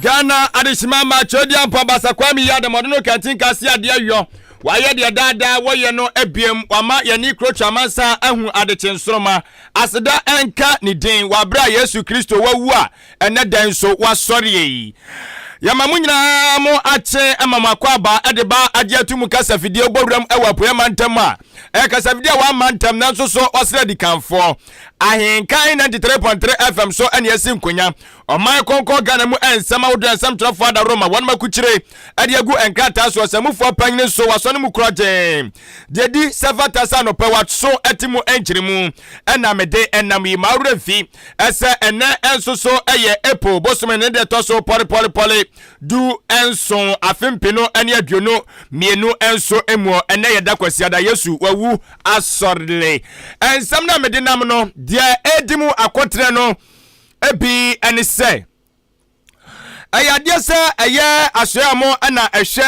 Ghana adishimama chodian pabasa kwami ya de modono kantin kase ade ayo waye de dada woye no ebiem wama yani krocha mansa ahu adechensoroma aseda enka ni din wabra Yesu Kristo wawu a ene dan so wasori yi yamamunyina mo ache amamakwa ba edeba agiatumu kasafidie ogbowram ewapoema ntam a kasafidie wa mantam nanso so osre di kanfo Ahenkan 93.3 FM so ene yasin konya oman konko Ghana mu ensama wodo ensam trafo ada Roma won makuchire ade agu enkata so samufo panyine so wasone mu kroje dedi sevatasa no pewatso etimu enchirimu ena mede enam yi mawrefi ese ene enso so eye epo bosome ne de to so poli du enso afempino ene aduono mienu enso emu ene yeda kwasiada Yesu wawu asorle ensam na mede nam no dia edimu akotre no ebi ene se ayade se eye asoamo ana ehwe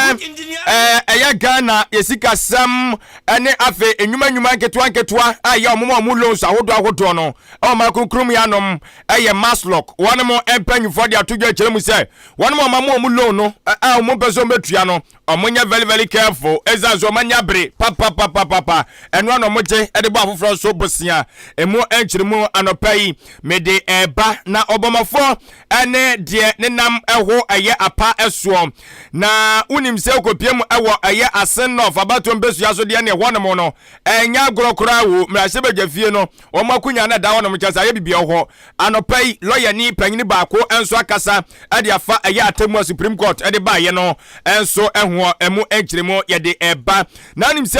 eye Ghana yesika sam ene afe enwuma nketua aya omo loans ahodo no o ma konkrum ya nom eye maslock one mo empanyfo de atodwa kyeremu se one mo mamo loan no omo peso metua no omonya very careful ezazo manya bre papa eno no moje ede bo afoforo so bosia emu enkyeremu anopai mede eba na obomafo ene de nenam eho aye apa eso na unim se okopiem ewo aye asen no fabato mbesu yaso de ne ho no no enya grokora wo mrase bagafie no omakunya na da wono mchasa aye bibia ho anopai lawyer ni panyini baako enso akasa ade afa aye atemu Supreme Court ede ba ye no enso eho emu enkyeremo ye de eba na unim se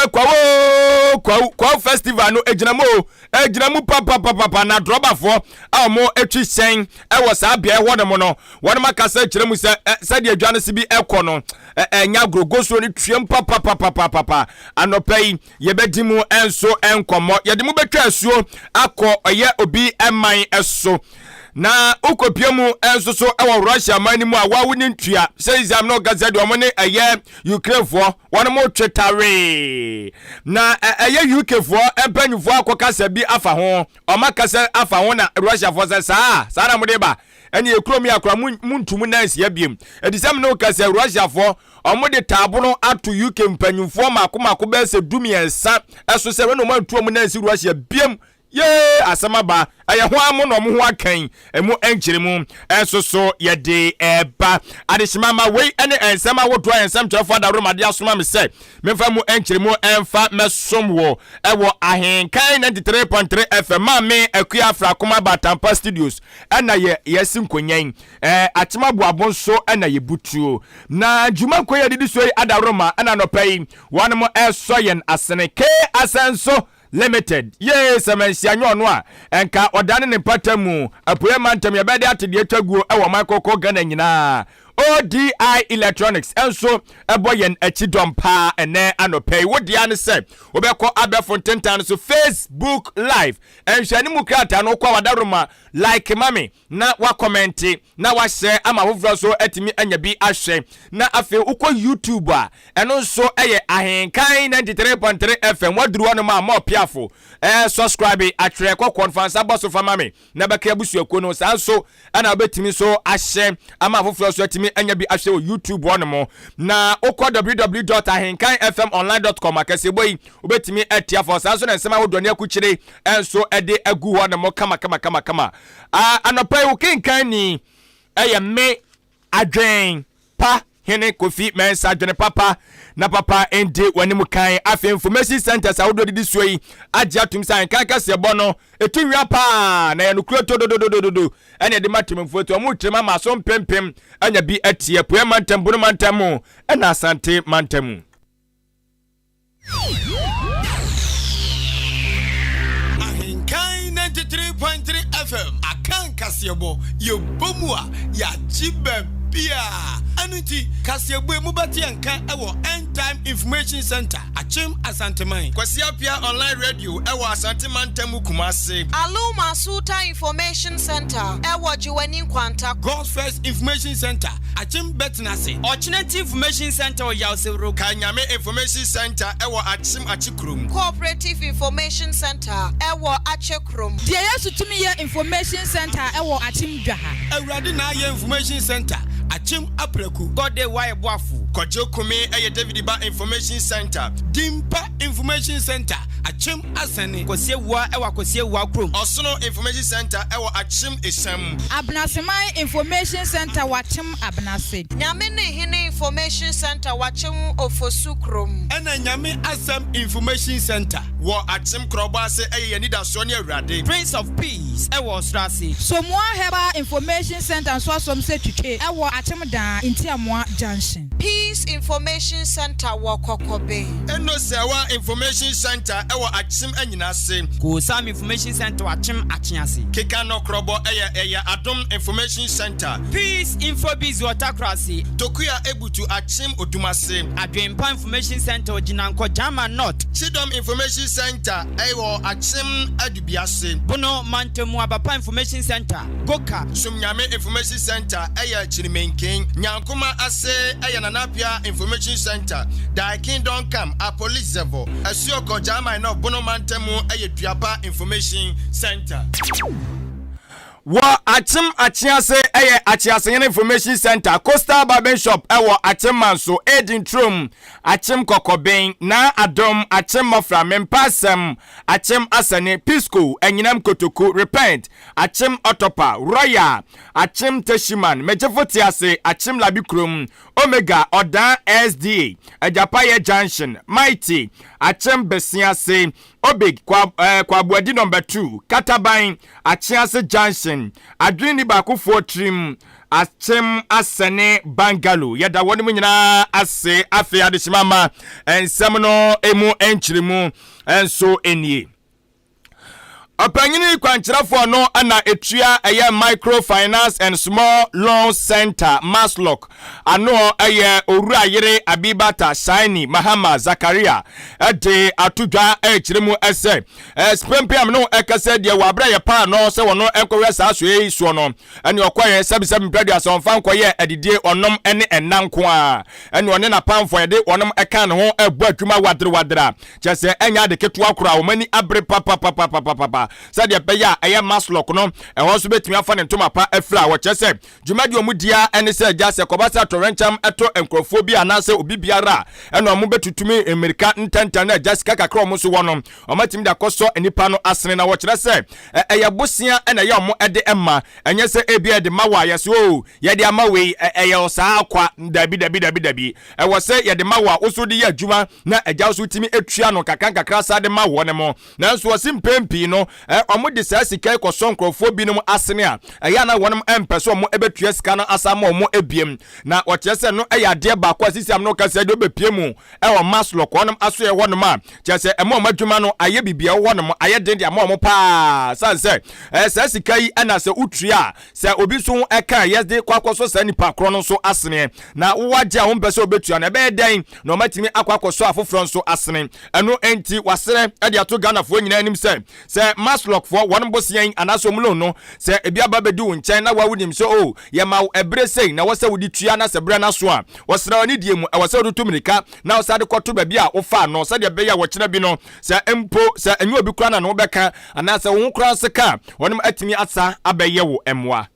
kwa festival no ejinamu papa na drobafo amo etwi sen ewo sa bia ho no no won makasa kyeremu se de adwane se bi ekono enya grogoso ni twem papa anopai yebedimu enso enkomo yedimu betwa asuo akọ oye obi eman eso na ukopiemu enso so ewo Russia mani mu a wawuni ntua say exam no gaza de omone eye Ukraine fo won mo twetare na eye UK fo empanyufo akokasa bi afa ho omakasa afa ho na Russia fo sa na modeba eni ekromi akra muntumu nansi abiem edisem no kasa Russia fo omode tabono ato UK mpanyufo makoma be se dumiensa eso se no mantuo mu nansi Russia biem ye asamaba aye ho amu no mo ho akan emu enkyeremu enso so ye de eba adeshimama we ene ensama wodo ensam kyerefo da Roma de asoma me se memfa mu enkyeremu emfa mesomwo ewo Ahenkan 93.3 FM ma me akua afra koma Batampa Studios ena ye yesin konyan atimabu abonso ena ye butuo na juma koye didi so ada Roma ena no pai one mo esoyen aseneke asenso Limited. Yes, amensia nyono a enka odane ne patamu apoema ntam ye bede atede atwaguo ewo makoko Ghana nyina ODI Electronics enso eboyen achidompa ene anopay wodia ne se obekọ abefontentan so Facebook live enhwani mu krata no kwa wadaroma like mami na wa comment na wa share ama hofra so atimi anya bi ahwe na afi ukọ YouTube a eno so eye Ahenkan 93.3 FM waduru wono ma mo piafo subscribe atwe kwa conference aboso fa mami na beka abusuako no sanso ana obetimi so ahwe ama hofra so atimi anya bi ahwe YouTube wono mo na ukọ www.ahenkanfmonline.com akasebo yi obetimi atiafo sanso na nsema wodone akukire enso ede agu wono mo kama anopai ukinkan ni me adwen pa hene Kofi Mensa adwen papa na papa ende wanimu kan afi information centers awodo didi suyi agya tumsa Akan Kaseibo no etunwa pa na yanukuro to ene de matemfo to mu trema maso mpempem anya bi atie poema ntambu mantamu ena asante mantamu Ahenkan 93.3 FM Akan Kaseibo ye bomua ya chibebia Anuti Kaseibo mubati Ahenkan ewo End Time Information Center Achim Asanteman. Kwasi apia online radio ewo Asanteman temu Kumase. Aluma Suta Information Center ewo Jiweni Kwanta. God's First Information Center Achim Betnase. Alternative Information Center o Yausewro. Kanyame Information Center ewo Achim Achikrum. Cooperative Information Center ewo Achekrum. Deɛ yɛsutumi yɛ Information Center ewo Achim Dwaha. Awurade na ye Information Center Achim Apreku. Gode waye boafu. Kojo Kumi eye David Ba Information Center. Dimpa Information Center Achim Asane. Kosiewa ewa Kosiewa krom. Osono Information Center ewo Achim Esem. Abnaseman Information Center wachim Abnase. Nyame Hine Information Center wachim Ofosukrum. Ena Nyame Asem Information Center Wo Achim Krobase eye Nida Sonia Awurade. Prince of Peace ewa Strasi. Somoa Heba Information Center so asom se twitwe ewo Achim Dan Intiamoa Junction. Peace Information Center Wakokobe. Eno Sewa Information Center ewo Achim Anyinase. Kusam Information Center wachim Achiase. Keka no krobo eye Adom Information Center. Peace Infobiz Watakrasi. Tokuya Ebutu Achim Odumase. Adwempa Information Center Ojinanko Jama North. Chidom Information Center ewo Achim Adubiase. Bono Mantemu Abapa Information Center Goka. Sumnyame Information Center eye Chirimenken. Nyankuma ase eye Nanapia Information Center. Da Kingdom Come a Police Zevo. Asioko Jama no Bono Mantemu eye Duapa Information Center. Wa Achim Achiase eye Achiase Information Center Coastal Barber Shop ewo Achim Manso Edin Trum Achim Kokoben na Adom Achim Mofra Mempasem Achim Asane Pisco Enyinam Kotoku Repent Achim Otopa Roya Achim Teshiman Mejefotiase Achim Labikrum Omega Odan SD Ejapaye Junction Mighty Achim Besiase Obig Kwabuadi number 2 Katabain Achiase Junction Adrini Bakufo Trim Achim Asane Bangalo Yada woni mu nyina ase afi adeshimama ensem no emu enchirimu enso enie Opanyini kwanchirafo no ana etua eye microfinance and small loan center Maslock ano eye owura yere Abibata Shiny Mahama Zakaria ede atudwa echiremu ese spempiam no ekase de wabra ye pa no se wono enkowe sa so yi so no ene okoye sebisem brady asonfa nkoye edidie onom ene enanko a ene one na pamfo yede onom eka ne ho ebu adwuma wadra chese enya de ketu akura wo mani abre papa sadia beya eye Maslock no ehon so betimi afa ne ntoma pa afra wo chese dwumadi omudia ene se agya se kobasa torencham eto enkrofo bi anase obi biara ene omu betutumi America ntanta na Jessica kakra omu so wono omatimi da koso enipa no asene na wo chese eye bosia ene ye omu ede emma enye se ebia de mawa yeso o ye de amawe eye osa akwa dabi wo se ye de mawa oso de ye adwuma na agya so timi etua no kakra sa de mawo ne mo na nso osimpempi no omo de sa sika ko sonkrofo bi no asene a eya na wonom empeso omo ebetua sika no asama omo ebiem na wochese no eya de ba kwa sisiam no kasa de obepie mu ewo Maslock wonom aso ye wonom a chese emo omadwuma no aye bibia wonom aye den de ama omo pa sanse sa sika yi ana se utua se obi so eka yesde kwakoso sa nipa kro no so asene na wowaje a wo mpese obetua na ebe den na omatimi akwakoso afofro so asene eno enti wasere e de ato Ghana fo nyina anim se Maslock for one bosien anaso mulo no se ebia babedu nchen na wawunim se o ye ma ebre sei na wose wudi tua na se bre na so a wosra oni die mu wose wudu tumirika na wosade kwoto ba bia wo fa no se de be ya wo kire bi no se empo se enyu obi kura na no beka anase wo kura se ka wonim atimi asa abaye wo emwa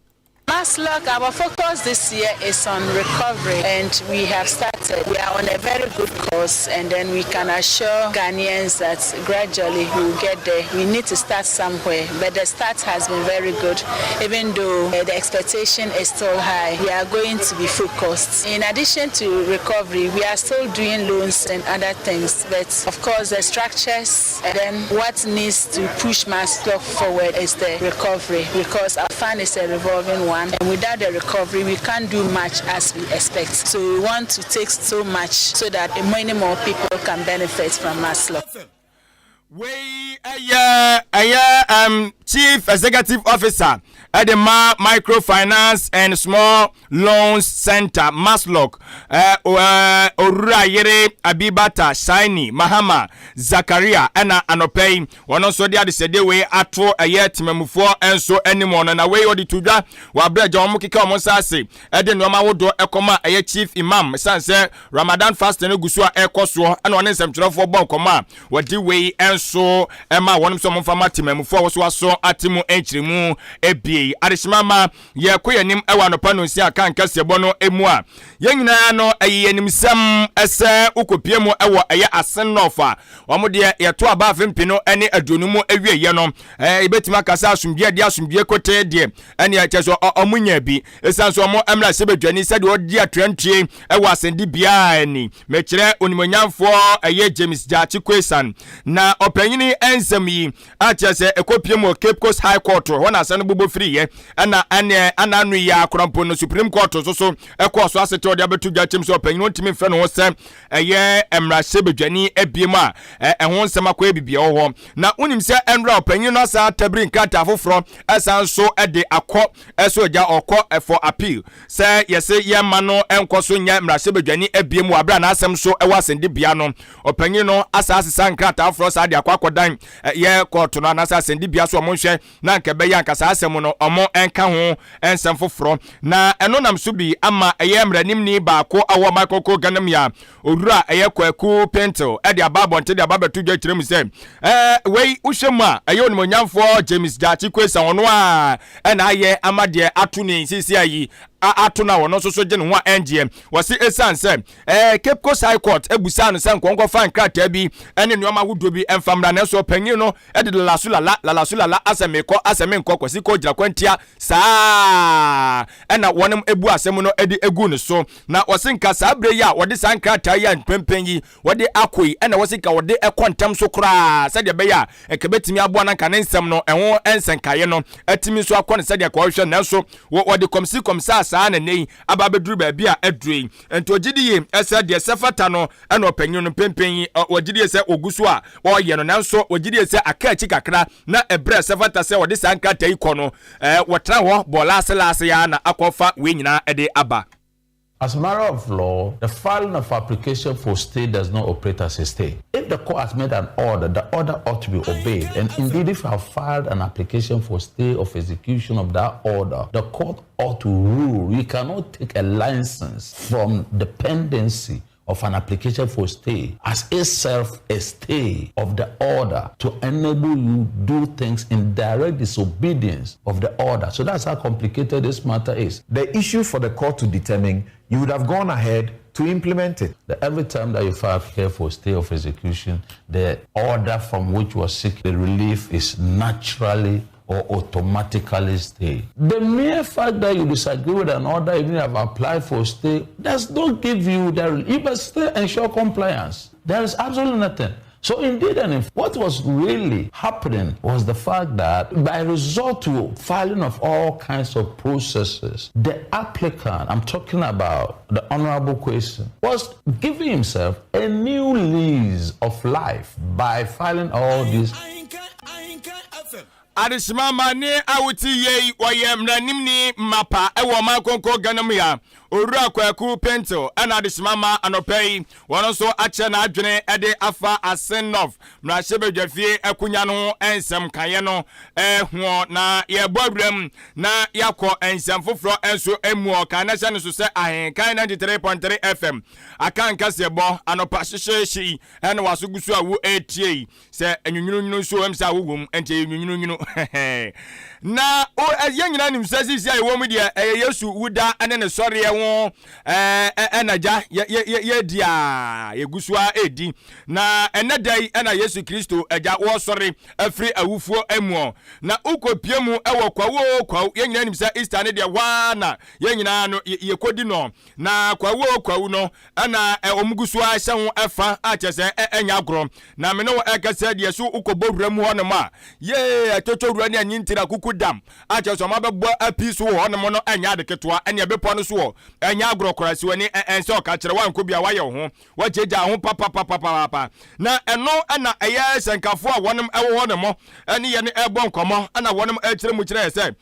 Maslock, our focus this year is on recovery, and we have started. We are on a very good course, and then we can assure Ghanaians that gradually we will get there. We need to start somewhere, but the start has been very good, even though the expectation is still high. We are going to be focused. In addition to recovery, we are still doing loans and other things, but of course the structures, and then what needs to push Maslock forward is the recovery, because our fund is a revolving one. And without the recovery, we can't do much as we expect. So we want to take so much so that many more people can benefit from Maslock. We Chief Executive Officer Edema Microfinance and Small Loans Center Maslok Orura Yere Abibata Shiny Mahama Zakaria ena anopei wono so dia de sedewe ato ayet memufo enso anymore na we odi tudwa wa breja omo kika omo sase ede no ma wodo ekoma aye chief imam sanse Ramadan fast ne gusu a ekoso ena one nsemtwerefo bon koma wadi we enso ema wonom so mfama tememufo wo so aso atimu enchirimu ebie adeshimama ye koyanim ewa no pano si Akan Kaseibo no emu a yenyina no ayenim ese ukopie mu ewo aye asenofa omo de yeto aba fempino ene aduonumu awieye no ibetima kasa asumdie de asumdie kote de ene acheso omunya bi esanso omo emra sebedwani sede odi atrantie ewo asendi bia ani mekire onimonyamfo aye James Jachi Kwesan na opanyini ensem yi achese ekopie mu Cape Coast High Court wona asane bobo free ye ana anu ya akrampo no Supreme Court so ekoso asete odi abetu Jachim so opanyini ntimi mfre no ho se eye emra sebedwani ebiema ehon sema kwa bibia ho na unim se enra opanyin no sa tabrin kata afoforo esanso ede akọ eso ja okọ for appeal se yese ye ma no enkoso nya mrase bedwani ebiemu abra na asem so ewa sende bia no opanyin no asa asesa nkata afoforo sa de akwakodan ye court no na asa sende bia so omonhwe na nkebe ya nkasa asem no omo enka ho ensem foforo na eno nam so bi ama eye mranim ni baako awo makoko ganam ya owura eye kwaku pentel ede ababonte de ababetu dwa se wei ushema ayo ni monyamfo James Jachi Kwesan ono a na aye amade atuni sisi ayi atuna wono so gye ne ho NGM wasi esanse Cape Coast High Court ebusa no se nkonko fan krata bi ene nuoma hodo bi emfamra na so panyin no ede lalasulala aseme nko kwasi ko gira kwantia saa ena wonem ebu asem no ede egu ne so na wasi nka saa bre ya wode san krata ya pempen yi wode akoi ena wasi ka wode ekontam so kra sede be ya ekebetimi aboa na kan nsem no eho ensenkaye no atimi so akọ ne sede kwa hwe na so wode komsa saa na nei ababeduru ba bia adrui ento gidie ese de sefata no ena opanyin no pempen wogidie se ogusu a wo ye no nanso wogidie se akachi kakra na ebre sefata se wode sanka tai kono wotra ho bola selase ya na akofa we nyina ede aba. As a matter of law, the filing of application for stay does not operate as a stay. If the court has made an order, the order ought to be obeyed. And indeed, if you have filed an application for stay of execution of that order, the court ought to rule. You cannot take a license from the pendency of an application for stay as itself a stay of the order to enable you do things in direct disobedience of the order. So that's how complicated this matter is. The issue for the court to determine, you would have gone ahead to implement it. Every time that you file for stay of execution, the order from which was seeking the relief is naturally or automatically stay. The mere fact that you disagree with an order, even if you have applied for stay, does not give you the you must still ensure compliance. There is absolutely nothing. So indeed, and what was really happening was the fact that by resort to filing of all kinds of processes, the applicant, I'm talking about the Honorable Kwesan, was giving himself a new lease of life by filing all these. Adishimama ni awuti ye wayemranim ni mapa ewo makonko ganam ya owura kwaku pentel ana adishimama anopei wono so ache na adwene ede afa asenof mrahebedwafie akunya no ensem kaye no ho na ye bobram na yakọ ensem foforo enso emu ka na hye so se Ahenkan 93.3 FM Akan Kaseibo anopa hyehyehi ene wasogusu awu etie se enwunwunu so emsa wugum ente enwunwunu na o yanyina nim sasisi ayi wo mu de Yesu wuda ene ne sori ewo enaja ye dia yegusua edi na enedai ena Yesu Kristo eja wo sori afri awufuo emu na ukopiemu ewo kwawo yanyina nim sa Easter ne de wa na yanyina no yekodi no na kwawo no ana omugusua hye ho efa achese enya agro na me no ekase de so ukobowura mu ho no ma ye atoto wura ne anyintira kukudam achese ma bebo apiso ho no enya de ketwa ene bepo no so enya agro korasi wani ense okakere wanko bia waye ho wajeja ho papa na eno na eye senkafo a wonem ewo ho ne mo ene ye ne ebo nkomo ana wonem akire mu kire se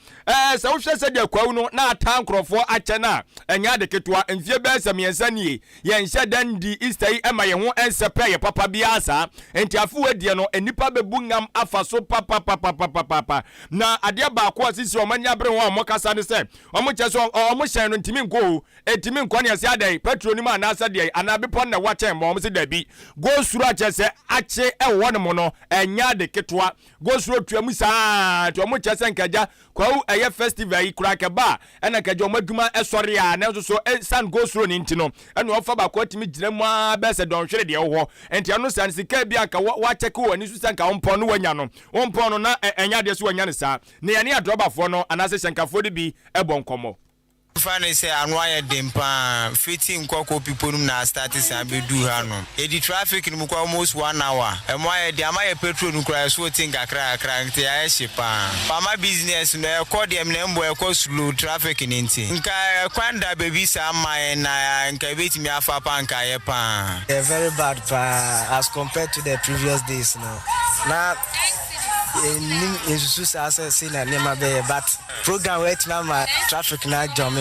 se wo hwe se de kwawu no na atan krofo ache na enya de ketwa mfie be samiensa nie ye nhye dan di Easter ema ye ho ensepe ye papa bia sa enti afu wadie no enipa bebungam afa so papa na ade ba ko asisi o manya bre ho mo kasa ne se o mo cheso o mo hyen no ntimi nko etimi nko ne ase adai petrol ma na asa de anabepon na wache mo se dabi go suru ache se ache ewo ne mo no enya de ketwa go suru tuamu sa to mo chese nkaja kwa eye festival yi kura keba ena kaja o maduma esori a na so san go suru ni ntino ena ofa ba ko timi gire mu a be se don hwere de ho enti anu san sika bi anka wa check wani su san ka ompon no wanya no ompon no na enya de so wanya ne sa ne ya ne adrobafo no anase senkafo de bi ebon komo Fane say anwa dempa fitting kwako people na start sabe du ha no e di traffic ni mukwa almost 1 hour e mo aye de amaye petrol nu kra so tin kakra nti aye shipa pama business no e ko dem na mbo e ko slow traffic ni nti nka kwanda baby sa amaye na nka betimi afa pa nka ye pa very bad as compared to the previous days no na in Susa say na nema be but program wait na ma traffic na jam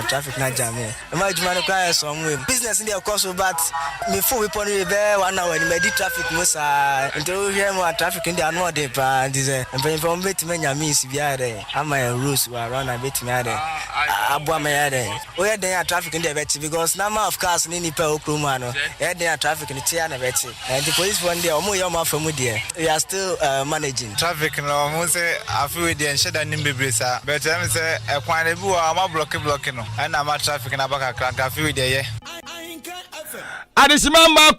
traffic na jam e ma juma no kwa some way business in the course but me full we pon be 1 hour ni me di traffic mo sa nto here mo traffic in the no dey pa dize en from betime nya miss bia dey ama rules we run a betime ade abua me ade o ye den traffic in the bet because number of cars ni nipa okroma no ye den traffic ni tia na bet and the police one day omo ye ma famu there we are still managing traffic no mo say afi we dey sheda nim bebresa but em say e kwan dey bi wa ma block no and na ma traffic na baka kran afi we dey ye Adesimamba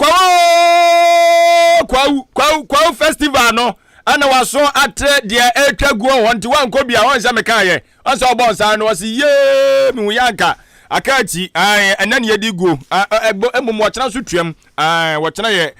kwa festival no ana waso atre de etwagu won ti wan ko bia won se meka ye won se obon sa no wasi ye mi yanka akachi enani ye digo emum wo chena so twam wo chena ye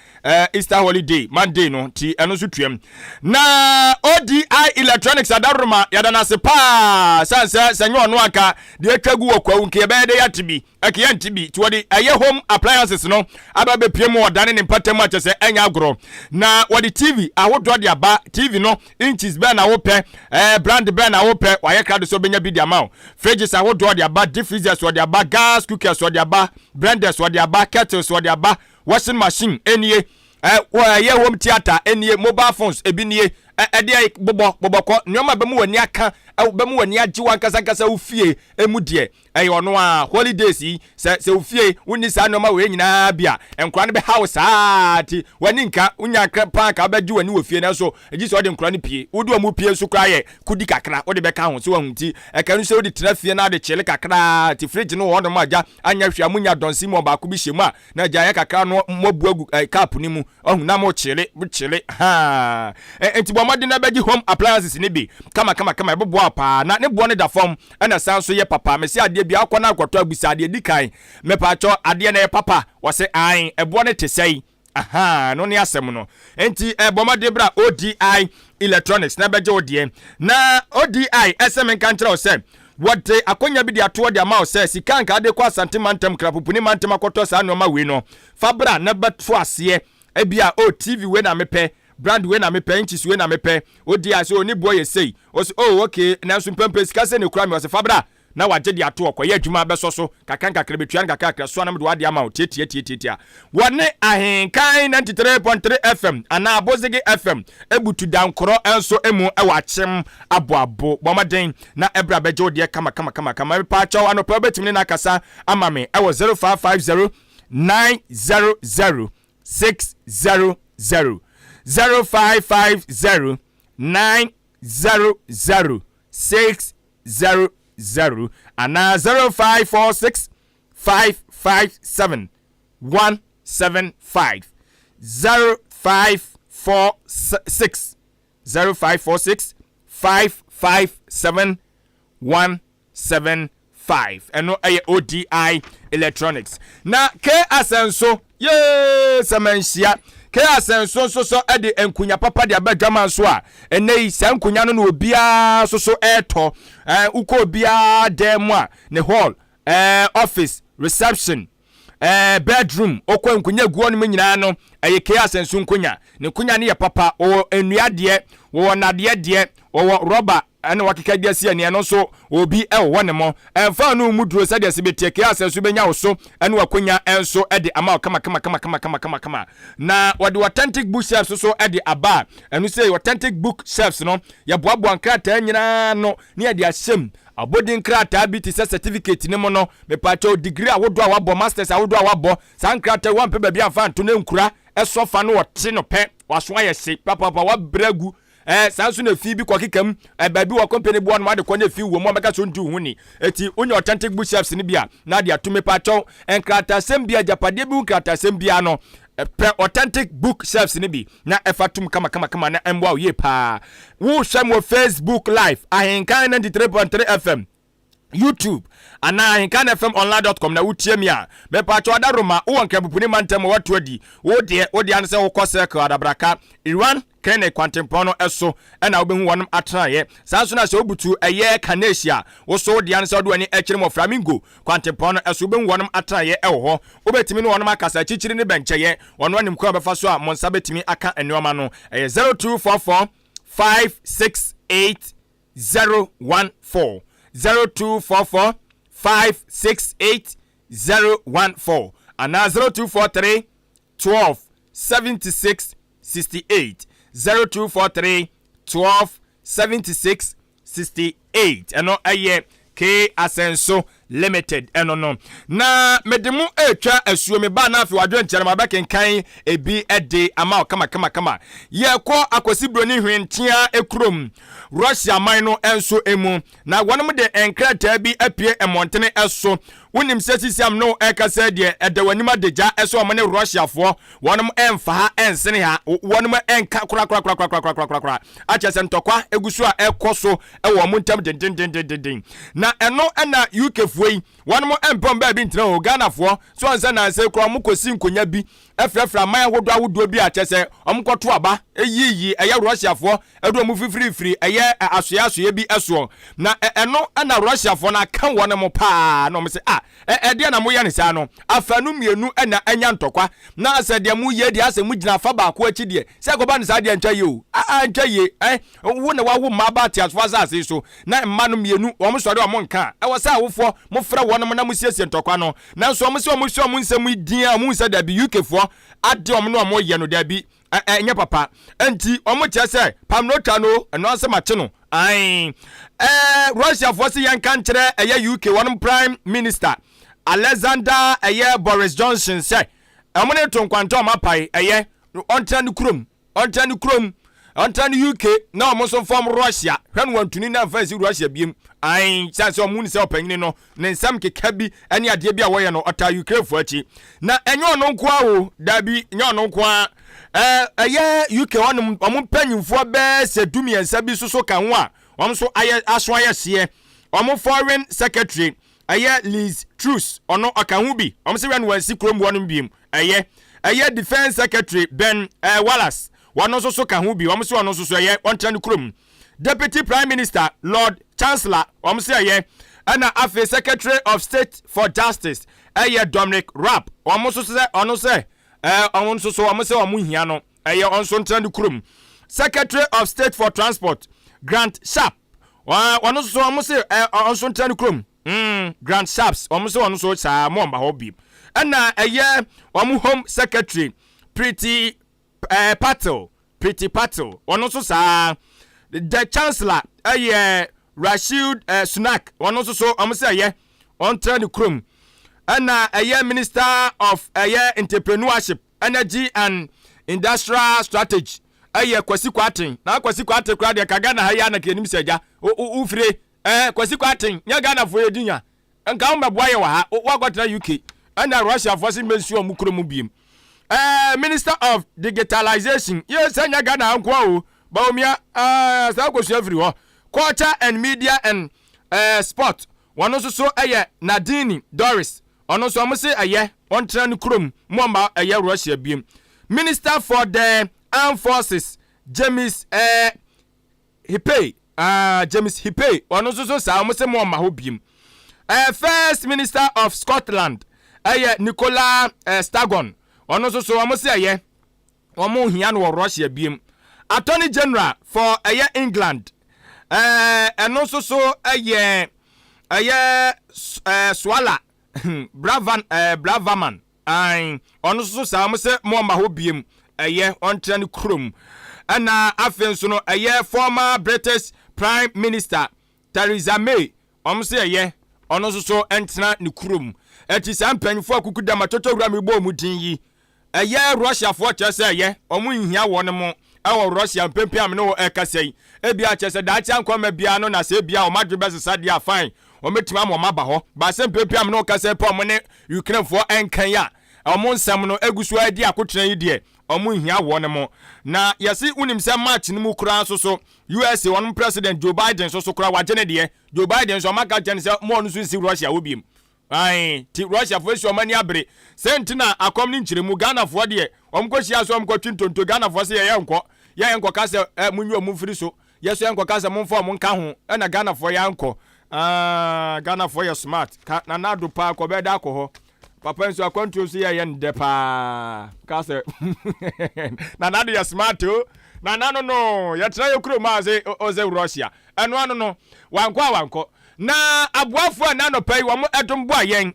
Easter holiday Monday no ti eno so twam na ODI electronics adaruma yada na sepa sanse senyo ono aka de etwagu wo kwawu nke be de yatibi akiya ntibi ti wodi aye home appliances no aba be piem odane ne patem a chese enya agro na wodi TV awodo de aba TV no inches be na wo pe brand be na wo pe waye krado so benya bi de ama fridges awodo de aba deep freezers wo de aba gas cookers wo de aba blenders wo de aba kettles wo de aba washing machine enie ye home theater enie mobile phones ebinie ede boboko nyoma be mu wani aka be mu wani agi wan kasa ufie emu de ono a holidays yi se ufie woni sa nyoma we nyina bia enkura ne be house ati wani nka unya pa ka be gi wani wo fie na so egi so de nkura ne pie wodi o mu pie so kra ye kudi kakra wodi be ka ho so wahunti eka nu se wodi tena fie na de chele kakra ti fridge no wodo ma aja anya hwia munya donsi mo ba ko bi shemu a na aja ye kakra no mobu agu cap ni mu ohun na mo chele ha enti madi na begi home appliances ni bi kama ebobo apa na ne bo ne da form na sanso ye papa me se ade bi akona akwato agusa ade dikan me pa cho ade na ye papa wose an ebo ne tesei no ne asem no enti bomade bra ODI electronics na beje odie na ODI SM kan kire o se what akonya bi de ato de ama o se sika nka de kwa santimantem krapupuni mantem akoto sa no ma we no fabra na beto ase ebia o TV we na mepe brand we na mepe inches we na mepe odi aso oni boy say okay na so pempe sika se ne kura me o se fabra na waje de ato okoye adwuma be so kakanka krebetuan kakakra so na me do ade ama o tietia wone Ahenkan 93.3 FM ana Abozege FM ebutu dankoro enso emu ewachem aboabo bomaden na ebra beje odi kama pa chaw anopa betimi na kasa ama me ewo 0550 900 600 0550 900 600 and 0546 557 175 0546 557 175 and no ODI electronics na K asenso semensia ke asenso so ede enkunya papa de abadwama so a enei sankunya no obia so eto uko obia dem a ne hall office reception bedroom okwa nkunya guo no nyina no ke asensu nkunya ne nkunya ne ye papa o enua de wo nade de wo rubber ana wakeka de sia ne no so obi wo ne mo emfa no mu duro sade asibeti ke asensu benya wo so ana wakunya enso de ama kama na wode authentic bookshelves so de aba enu say authentic bookshelves no ye boaboa nkrata nyina no ne de ahyem abodin krata bi ti certificate ne mo no me pacho degree awodo awabo masters awodo awabo san krata wan pe ba bi amfa nto ne nkura eso fa no wote no pe waso ayese papa wa bragu sanso na fi bi kwakekam ba bi wa company bo no ade konya fi wo mo meka so ndu hu ni eti onye authentic bookshelves ni bia na de atume pacho enkrata sem bia japade bi krata sem bia no authentic bookshelves ni bi na efatum kama na emwa ye pa wo hwam Facebook live Ahenkan 93.3 FM YouTube ana Ahenkan FMonline.com na wutie mi a me pa cho adaroma wo nka bupuni mantem wato adi wo de an se wo kose adabraka Iran kene kwantempono eso na obehu wonum atraye sanso na se obutu eye Kanesia wo so de an se do ani ekiremo Flamingo kwantempono eso obehu wonum atraye ewo ho obetimi no wonum akasa chichiri ne bencheye wono anim ko befa so a monsa betimi aka enuoma no 0244 568 014 0244 568 014 and 0243 12 76 68 0243 12 76 68 eno aye K Asenso Limited no na medemu etwa asuo me ba na afi wadwe nchere ma ba kenkan ebi ede ama kama ye ko akosi broni hwentia ekrom Russia man no enso emu na wonom de enkrata bi apie emontene eso wonim sesisiam no ekasa de edawanima deja eso amane Russia fo wonom emfa ha ensene ha wonom enka kura achese ntokwa egusu a ekoso ewo montam den na eno na UK fuei wonom empom ba bi ntina o Ghana fo so ansa na se kura mukosi nkonya bi efrefra man awodo bi achese omkoto aba eyiyi eye Russia fo edo mu fifiri eye asoya bi eso na eno na Russia fo na kan wonom pa no me se ede na mo ye ne sa no afanu mienu na anya ntokwa na ase de mu ye de ase mu gina fa ba ko achi de se ko ba ne sa de ntwa ye o ntwa ye wo na wa wo ma ba ti asfa sa ase so na mmanu mienu wo mo sori wo mo nka wo sa wofo mo fra wonom na mo siesie ntokwa no na so mo se mo nsem din a mo nsa da bi UK fo ade om no mo ye no da bi enye papa enti omo chese pamnota no eno ase mache no Russia for si yankan kire eye UK one prime minister Alexander eye Boris Johnson say amone to nkwanto mapai eye ontran krom ontran UK na omo so form Russia hwan wantuni na fancy Russia biem chance omo ni se opanyin no ne nsam keka bi ene ade bi a woye no ota Ukraine fo achi na enye ono nko awo dabi enye ono nko a UK one omo panyimfo be se dumiensa bi so kan ho a omo so aso ayese omo foreign secretary Liz Truss ono akan hu bi omo se wan wansi krom wonu biem defense secretary Ben Wallace wano so kan hu bi omo se wano so ontran krom deputy prime minister Lord Chancellor omo se ana afi secretary of state for justice Dominic Raab omo so se ono se omo so omo se omo hia no onso ontran krom secretary of state for transport Grant Sharp wano so omo se onso ontran krom Grant Sharps omo se wano so sa mo mba hobi ana omo home secretary Pretty Patel wano so sa the chancellor Rashid Sunak wano so omo se ontran krom ana minister of entrepreneurship energy and industrial strategy Kwasi Kwatin na Kwasi Kwatin kra de kaga na haya na kenim seja ufire Kwasi Kwatin nya Ghana fo edinya nka o meboaye wa ha wagotra UK ana Russia fo sin mensu omu kro mu biem minister of digitalization yes nya Ghana nko o ba omia sa kwasu afiri ho culture and media and sport wono so Nadine Doris ono so mo se ontran krom mo Russia biem minister for the armed forces James Hippey ono so sa mo se mo ma ho biem First Minister of Scotland Nicola Sturgeon ono so omo se ye omo hia no Russia biem. Attorney General for England eno so Swala Braverman ono so sa omo se mo ma ho biem ontra ne krom ana afen so no former British Prime Minister Theresa May omo se ono so entra ne krom eti sampanfo akukuda matoto wura me bo mu din yi Russia for chese omo nhia won mo ewo Russia pempe am no ekasei ebia chese da cha nkoma bia no na se bia o madwebe sesa dia fine o metima mo maba ho ba se pempe am no kase pa mo ne Ukraine for enkan ya omo nsam no egusu adi akotran yi de omo nhia won mo na yesi unim se match ni mu kura so USA one president Joe Biden so kura wagene de Joe Biden so maka chen se mo no so si Russia obiem ti Russia for so mani abre sentina akom ni nchiremu Ghana for de omkohia so omkotwintonto Ghana for se ye enko ka se munyu omfiri so yeso enko ka se monfo mo nka ho na Ghana for ya enko Ghana for ya smart na nado pa ko be da ko ho papa nso akwantu so ye nde pa ka se na nado ya smart o na no ya tra yokro ma se oze Russia eno no wanko na aboafo na no pai wo mo edom bo ayen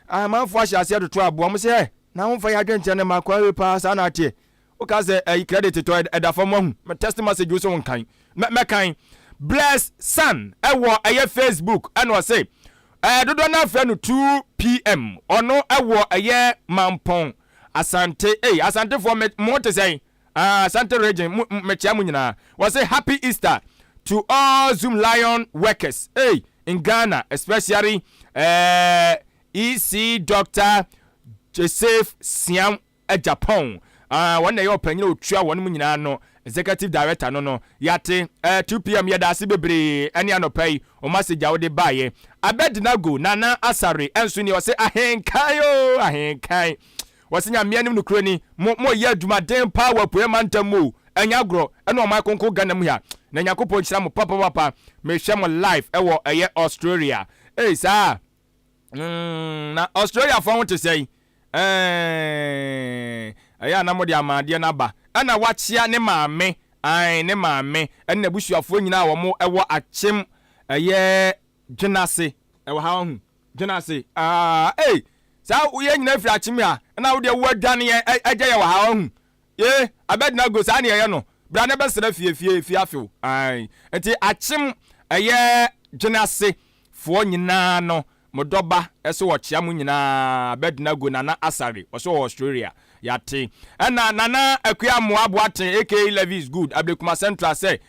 amanfo ahia ase doto abo mo se na won fa ya dwenche ne makwa pa sa na tie o ka se credit to edafo mo hu text message wo so won kan me kan bless son ewo Facebook eno say dodo na fa no 2 pm ono ewo mampon asante asante for mo te say asante region me chia mu nyina wo say happy Easter to all Zoom Lion workers in Ghana, especially EC Dr. Joseph Siam Japan. One day open you try one munyina no executive director no yate 2 pm yada sibebre any ano pay o message awde baye abedina go nana asare enso ni o se ahenkan wasinya mianim no kroni mo ye adwumaden power poemantam anya gro ene o makonko Ghana mu ya na nyakopo chira mo papa me hwe mo live ewo Australia sa na Australia for want to say na mo de amade na ba ana wachia ne maame ne maame ene busuafo nyina wo mo ewo achem dwenase ewo ha hu dwenase sa uye nyina firi achem a na wo de wo adwane eje ye wo ha hu abedna go sa ne ye no bra ne besere fie afew enti achem dwenase fo nyina no modoba eso wo chia mu nyina abedna go nana asare wo Australia yate na nana akua moaboaten aka Levi is good Ablekuma Central say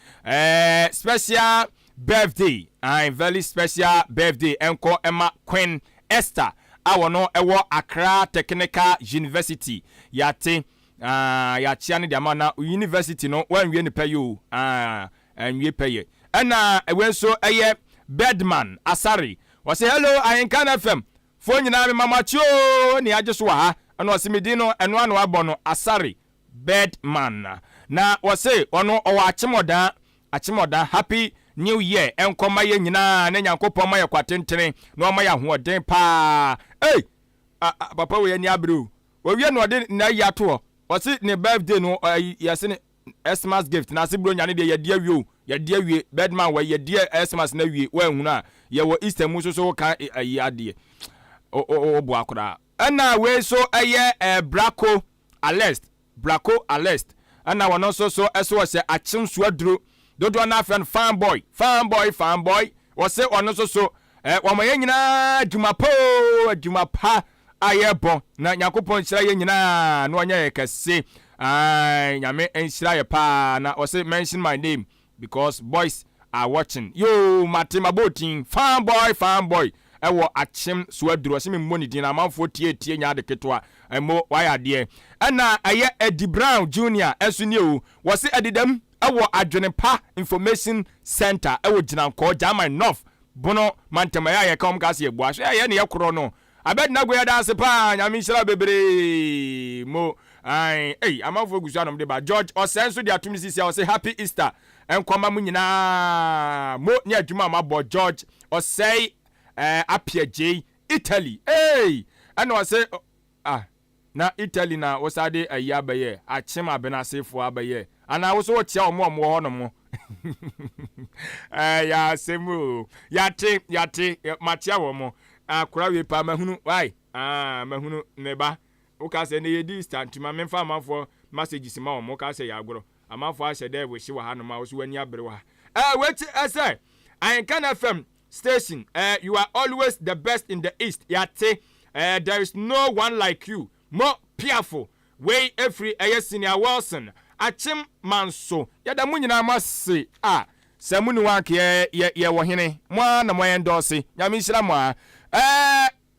special birthday very special birthday enko Emma Queen Esther awono ewo Accra Technical University yate ya chia ne diama na university no wanwie ne payo anwie paye na ewenso Bedman Asari we say hello Ahenkan FM fo nyina me mamacho ni ajeso wa ha ana osimidi no eno anu abono Asari Bedman na we say ono owo achimoda happy new year enkoma ye nyina na nyankopon ma ye kwatentene na oma ya hoden pa papa we ni abru we wie no de na yato we say ne birthday no yesi ne Christmas gift na se bro nyane de ye dia wie Bedman we ye dia Christmas na wie we hunu a ye wo Easter mu so ka ade bo akora ana we so Braco Alest ana wono so eso se achim so aduro dodo na friend fanboy wo se ono so wo ma ye nyina adwuma pa ayebo na nyakopon hira ye nyina na onya ye kase nyame enhira ye pa na wo se mention my name because boys are watching yo matima botin fanboy ewo achim so aduro se me money din na manfo tie nya de keto a emo why de na Eddie Brown Jr. esu ni o wo se edidam ewo Adwenepa Information Center ewo Ginanko German North bono mantema ya ka omkase ebu aso ya ne yakoro no abedna go ya dance pa nyame hira bebre mo amafo gusu anom de ba George osenso de atumisi ya o se happy Easter enkoma mu nyina mo ni adwuma mabo George osei apia J Italy and was say na Italy na wasade ayabaye achema benasefo abaye and I was what ya mo no mo ya semu yate matia wo mo akura we pa mahunu why mahunu neba o ka se na ye distant ma memfa amanfo messages ma wo mo ka se ya agoro amanfo a shede we shi wa hanu ma wo so wani abere wa wait say Ahenkan FM station you are always the best in the east yate there is no one like you more piafo way every senior Wilson achim manso yada munyina mase samuni wanke ye wo hene mo na mo endorse nyame nhira mo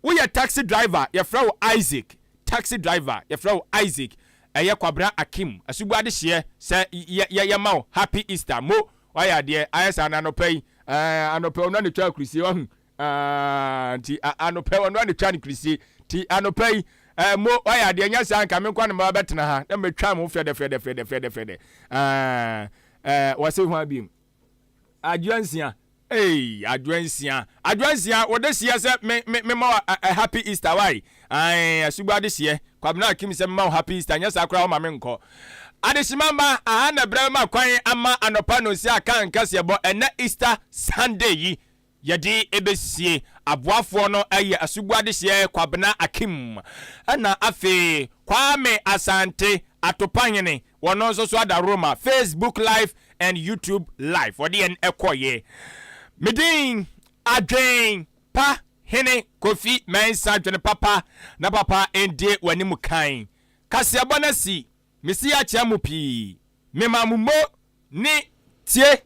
we ye taxi driver ye fra Isaac taxi driver ye fra Isaac ye kwabra Akim asubuade hye se ye ma happy Easter mo waya de ayesa na no pay anope no ne twa krisi wa ti anope no ne twa ne krisi ti anope mo waya de nya san ka me kwa ne ma betena ha na metwa mo fede wase hu abim adwansia adwansia wodesia se me ma happy Easter why asubuade hye kwabna Akim se ma happy Easter nya sa kra o ma me nko Adesimamba ahana brema kwan ama anopa no si Akan Kaseibo ena Easter Sunday yi yedi ebesie aboafo no eye asuguade hye kwabena Akim ana afe Kwame Asante atopanyene wono nso so ada Roma Facebook live and YouTube live odi en ekoye medin adwen pa hene Kofi mensa dwene papa na papa ende wanimu kan Kaseibo na si Mesi ya chiamu pi. Memamumo ni tie